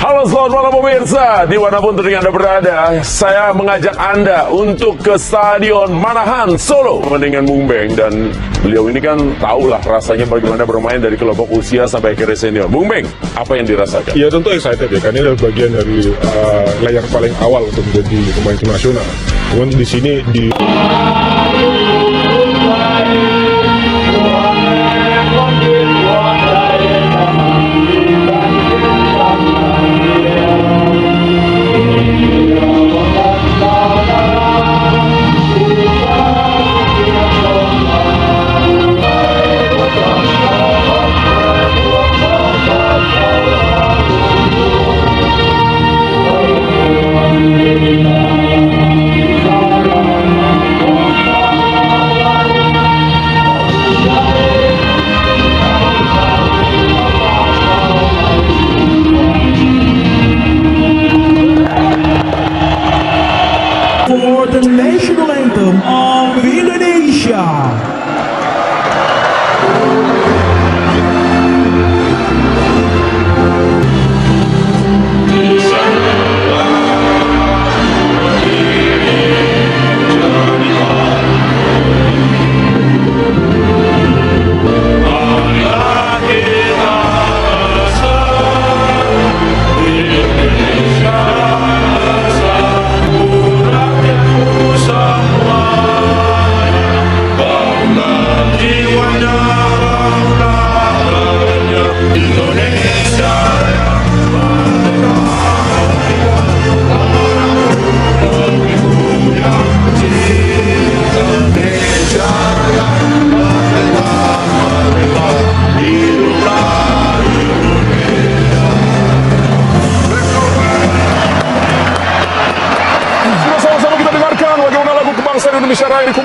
Halo selamat malam pemirsa, dimanapun tentunya Anda berada, saya mengajak Anda untuk ke Stadion Manahan, Solo dengan Bung Beng. Dan beliau ini kan tahulah rasanya bagaimana bermain dari kelompok usia sampai akhirnya senior. Bung Beng, apa yang dirasakan? Ya tentu excited ya, karena ini adalah bagian dari layar paling awal untuk menjadi pemain tim nasional. Kemudian di sini di for the national anthem of Indonesia.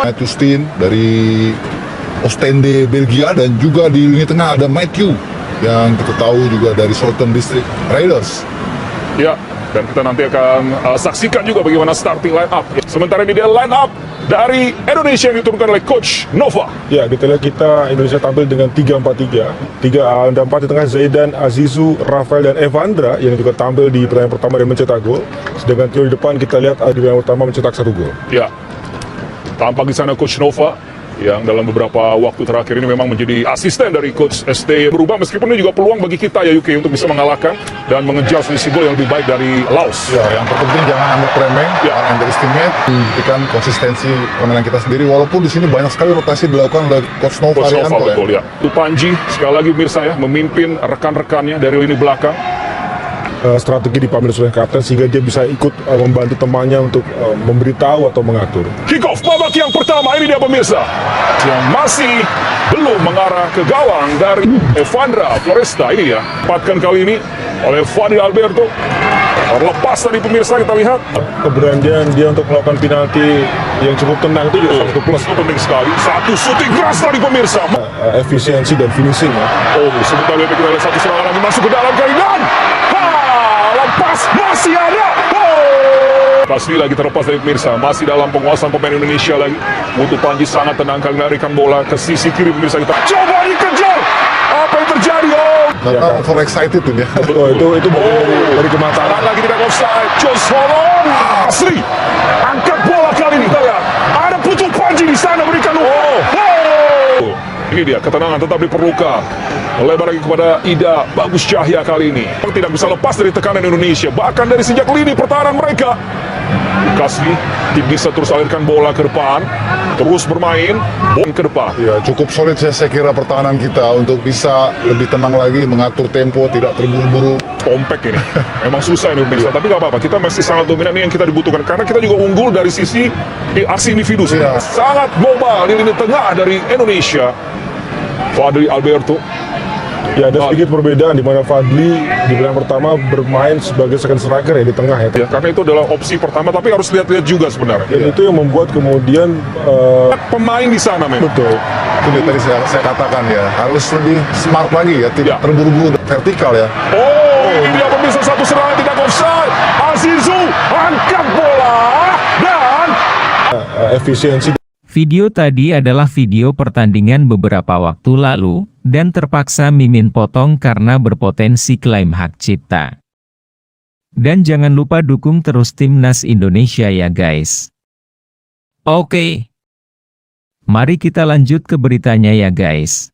Matthew Steen dari Oostende, Belgia, dan juga di lini tengah ada Matthew yang kita tahu juga dari Southern District Raiders. ya, dan kita nanti akan saksikan juga bagaimana starting line up. Sementara ini dia line up dari Indonesia yang diturunkan oleh Coach Nova. Ya, kita lihat Indonesia tampil dengan 3-4-3. Ada 4 di tengah, Zaidan, Azizu, Rafael, dan Evandra yang juga tampil di pertandingan pertama dan mencetak gol. Sedangkan trio di depan kita lihat di pertandingan pertama mencetak 1 gol. Ya, tampak di sana Coach Nova yang dalam beberapa waktu terakhir ini memang menjadi asisten dari Coach ST. Berubah meskipun ini juga peluang bagi kita ya UK untuk bisa mengalahkan dan mengejar selisih gol yang lebih baik dari Laos. Ya, yang terpenting jangan anggap remeh, jangan underestimate, buktikan konsistensi permainan kita sendiri. Walaupun di sini banyak sekali rotasi dilakukan oleh Coach Nova. Betul ya. Panji sekali lagi pemirsa ya, memimpin rekan-rekannya dari lini belakang. Strategi dipamer oleh kapten sehingga dia bisa ikut membantu temannya untuk memberitahu atau mengatur. Kick off babak yang pertama, ini dia pemirsa yang masih belum mengarah ke gawang dari Evandra Floresta. Ini ya, empatkan kali ini oleh Fadil Alberto. Terlepas tadi pemirsa, kita lihat keberanian dia untuk melakukan penalti yang cukup tenang itu juga satu plus. Itu penting sekali. Satu shooting keras tadi pemirsa. Efisiensi dan finishing ya. Sebentar lagi kita lihat satu serangan lagi masuk ke dalam kali dan lepas masih ada. Pasti lagi terlepas dari pemirsa, masih dalam penguasaan pemain Indonesia lagi. Mutu Panji sangat tenang kali menarikan bola ke sisi kiri pemirsa kita. Coba dikejar. Apa yang terjadi? For excited tuh dia. Itu dari kematangan. Lagi tidak offside. Jos Holon asli. Angkat bola kali ini. Kita lihat ada Putu Panji di sana berikan Ini dia, ketenangan tetap diperlukan. Melebar lagi kepada Ida Bagus Cahya kali ini. Tidak bisa lepas dari tekanan Indonesia. Bahkan dari sejak lini pertahanan mereka. Kasih, tim bisa terus alirkan bola ke depan. Terus bermain, bola ke depan. Ya, cukup solid saya kira pertahanan kita untuk bisa lebih tenang lagi, mengatur tempo, tidak terburu-buru. Kompak ini. Memang susah ini pemirsa, tapi nggak apa-apa. Kita masih sangat dominan, ini yang kita dibutuhkan. Karena kita juga unggul dari sisi aksi individu. Ya. Sangat mobile di lini tengah dari Indonesia. Fadli Alberto. Ya, ada sedikit perbedaan di mana Fadli di pertandingan pertama bermain sebagai second striker ya di tengah ya. Karena itu adalah opsi pertama, tapi harus lihat-lihat juga sebenarnya. Dan itu yang membuat kemudian pemain di sana memang. Betul. Itu tadi saya katakan ya, harus lebih smart lagi ya, tidak terburu-buru vertikal ya. Ini dia pemirsa, satu serangan tidak offside. Azizu angkat bola dan efisiensi. Video tadi adalah video pertandingan beberapa waktu lalu, dan terpaksa Mimin potong karena berpotensi klaim hak cipta. Dan jangan lupa dukung terus Timnas Indonesia ya guys. Oke. Mari kita lanjut ke beritanya ya guys.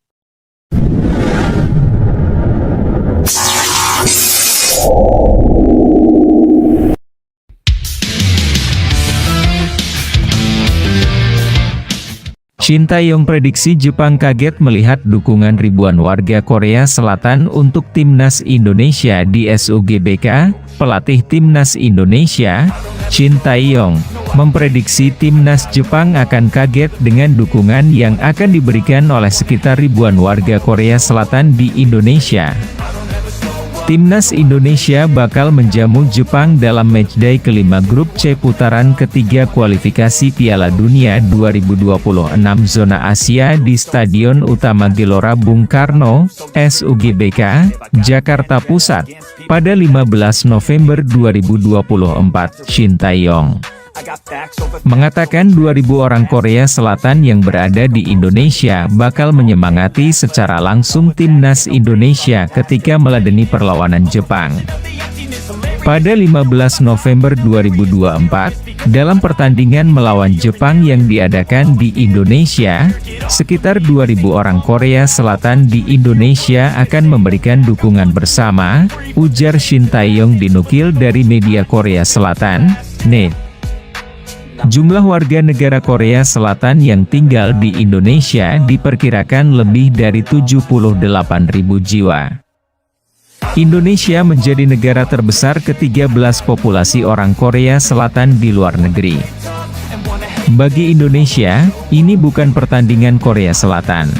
Shin Tae-yong prediksi Jepang kaget melihat dukungan ribuan warga Korea Selatan untuk Timnas Indonesia di SUGBK. Pelatih Timnas Indonesia, Shin Tae-yong, memprediksi Timnas Jepang akan kaget dengan dukungan yang akan diberikan oleh sekitar ribuan warga Korea Selatan di Indonesia. Timnas Indonesia bakal menjamu Jepang dalam matchday kelima grup C putaran ketiga kualifikasi Piala Dunia 2026 zona Asia di Stadion Utama Gelora Bung Karno, SUGBK, Jakarta Pusat, pada 15 November 2024, Shin Tae-yong mengatakan 2.000 orang Korea Selatan yang berada di Indonesia bakal menyemangati secara langsung Timnas Indonesia ketika meladeni perlawanan Jepang. Pada 15 November 2024, dalam pertandingan melawan Jepang yang diadakan di Indonesia, sekitar 2.000 orang Korea Selatan di Indonesia akan memberikan dukungan bersama, ujar Shin Tae-yong dinukil dari media Korea Selatan, NET. Jumlah warga negara Korea Selatan yang tinggal di Indonesia diperkirakan lebih dari 78.000 jiwa. Indonesia menjadi negara terbesar ke-13 populasi orang Korea Selatan di luar negeri. Bagi Indonesia, ini bukan pertandingan Korea Selatan.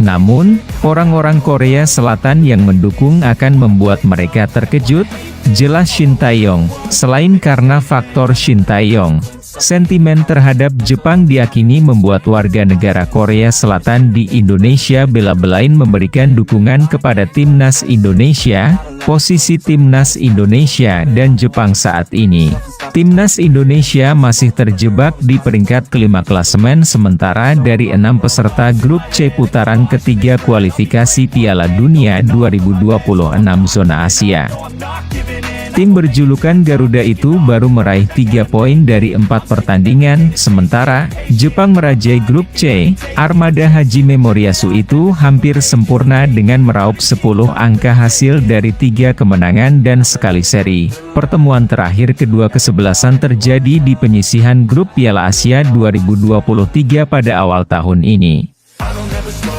Namun, orang-orang Korea Selatan yang mendukung akan membuat mereka terkejut, jelas Shin Tae-yong. Selain karena faktor Shin Tae-yong, sentimen terhadap Jepang diakini membuat warga negara Korea Selatan di Indonesia bela-belain memberikan dukungan kepada Timnas Indonesia. Posisi Timnas Indonesia dan Jepang saat ini. Timnas Indonesia masih terjebak di peringkat kelima klasemen sementara dari 6 peserta grup C putaran ketiga kualifikasi Piala Dunia 2026 zona Asia. Tim berjulukan Garuda itu baru meraih 3 poin dari 4 pertandingan, sementara Jepang merajai grup C. Armada Hajime Moriyasu itu hampir sempurna dengan meraup 10 angka hasil dari 3 kemenangan dan sekali seri. Pertemuan terakhir kedua kesebelasan terjadi di penyisihan grup Piala Asia 2023 pada awal tahun ini.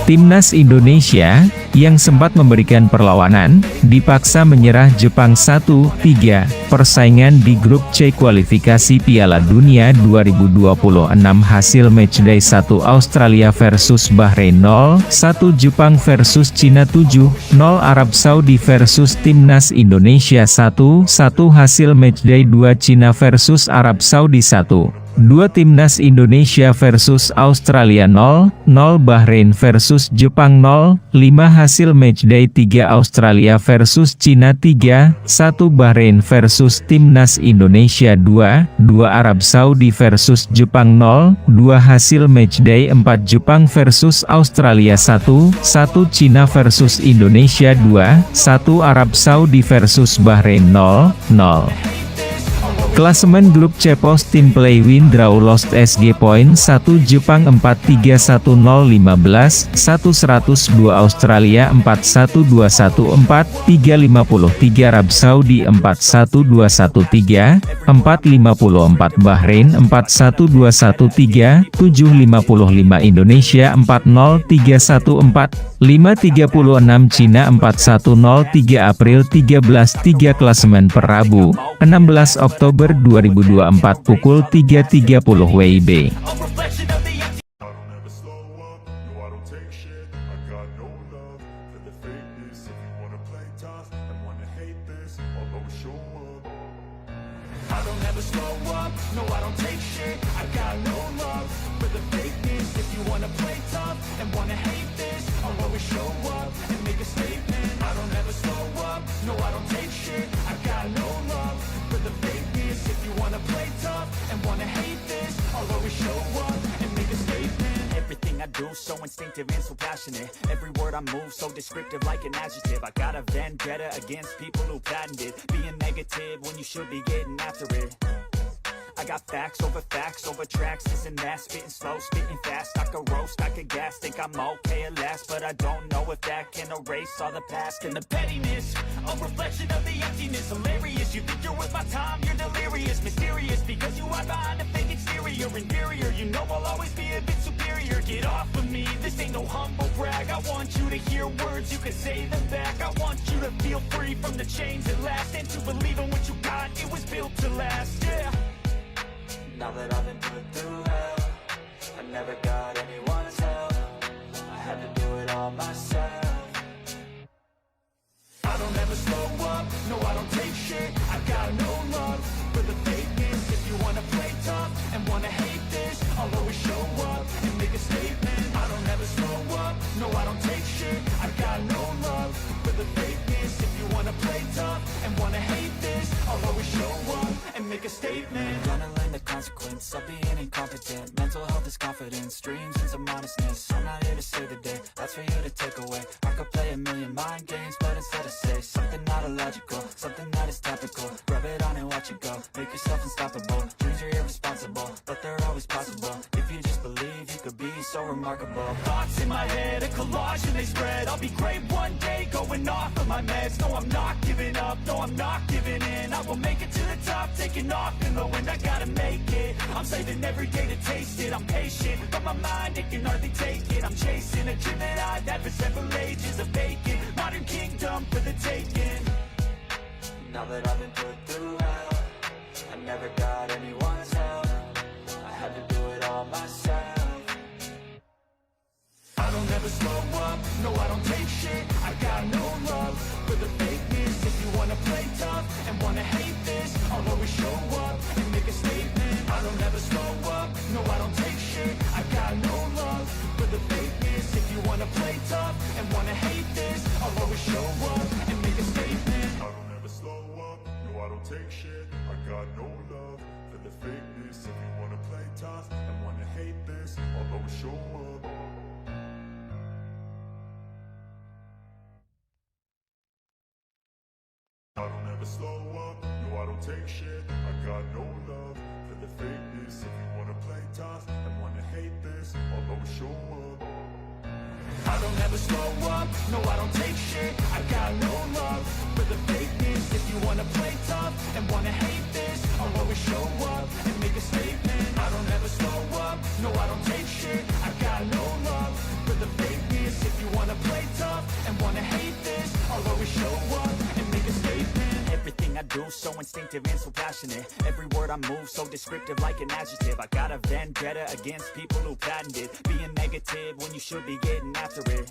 Timnas Indonesia, yang sempat memberikan perlawanan, dipaksa menyerah Jepang 1-3, persaingan di grup C kualifikasi Piala Dunia 2026 hasil matchday 1 Australia versus Bahrain 0-1 Jepang versus Cina 7-0 Arab Saudi versus Timnas Indonesia 1-1 hasil matchday 2 Cina versus Arab Saudi 1-2 Timnas Indonesia versus Australia 0-0 Bahrain versus Jepang 0-5 hasil matchday 3 Australia versus Cina 3-1 Bahrain versus Timnas Indonesia 2-2 Arab Saudi versus Jepang 0-2 hasil matchday 4 Jepang versus Australia 1-1 Cina versus Indonesia 2-1 Arab Saudi versus Bahrain 0-0. Klasemen grup C post team play win draw lost SG point 1 Jepang 4-3-1-0 15 1-102 Australia 4-1-2-1-4 3-53 Arab Saudi 4-1-2-1-3 4-54 Bahrain 4-1-2-1-3 7-55 Indonesia 4-0-3-1-4 5-36 Cina 4-1-0 3 April 13-3 klasemen per Rabu 16 Oktober 2024 pukul 3.30 WIB. I do so instinctive and so passionate. Every word I move so descriptive like an adjective. I got a vendetta against people who patented being negative when you should be getting after it. I got facts over tracks, this and that. Spitting slow, spitting fast, I could roast, I could gas. Think I'm okay at last, but I don't know if that can erase all the past. And the pettiness, a reflection of the emptiness. Hilarious, you think you're worth my time, you're delirious. Mysterious, because you hide behind a fake exterior. Inferior, you know I'll always be a bit superior. Get off of me, this ain't no humble brag. I want you to hear words, you can say them back. I want you to feel free from the chains at last, and to believe in what you got, it was built to last, yeah. Now that I've been put through hell, I never got anyone's help. I had to do it all myself. I don't ever slow up, no I don't take shit. I got no love for the fakeness. If you wanna play tough and wanna hate this, I'll always show up and make a statement. I don't ever slow up, no I don't take shit. I got no love for the fakeness. If you wanna play tough and wanna hate this, I'll always show up and make a statement. Gonna learn the consequence of being incompetent. Mental health is confidence, dreams and some honestness. I'm not here to save the day, that's for you to take away. I could play a million mind games, but instead I say something not illogical, something that is topical. Rub it on and watch it go, make yourself unstoppable. Dreams are irresponsible, but they're always possible. If you just believe, you could be so remarkable. Thoughts in my head, a collage and they spread. I'll be great one day, going off of my meds. No, I'm not giving up, no, I'm not giving in. I will make it to the top, taking off in the wind. I gotta make it, I'm saving every day to taste it. I'm patient, but my mind, it can hardly take it. I'm chasing a dream that I've had for several ages. A vacant, modern kingdom for the taking. Now that I've been put through hell, I never got anyone's help. I had to do it all myself. I don't ever slow up, no I don't take shit. I got no love for the fakeness. If you wanna play tough and wanna hate this, I'll always show up and make a statement. I don't ever slow up, no I don't take shit. I got no love for the fakeness. If you wanna play tough and wanna hate this, I'll always show up and make a statement. I don't ever slow up, no I don't take shit. I got no love for the fakeness. If you wanna play tough and wanna hate this, I'll always show up. I don't ever slow up, no I don't take shit. I got no love for the fakeness. If you wanna play tough and wanna hate this, I'll always show up. I don't ever slow up, no I don't take shit. I got no love for the fakeness. If you wanna play tough and wanna hate this, I'll always show up and make a statement. I don't ever slow up, no I don't take shit. I got no love for the fakeness. If you wanna play tough and wanna hate this, I'll always show up and make a statement. Everything I do so instinctive and so passionate. Every word I move so descriptive like an adjective. I got a vendetta against people who patented being negative when you should be getting after it.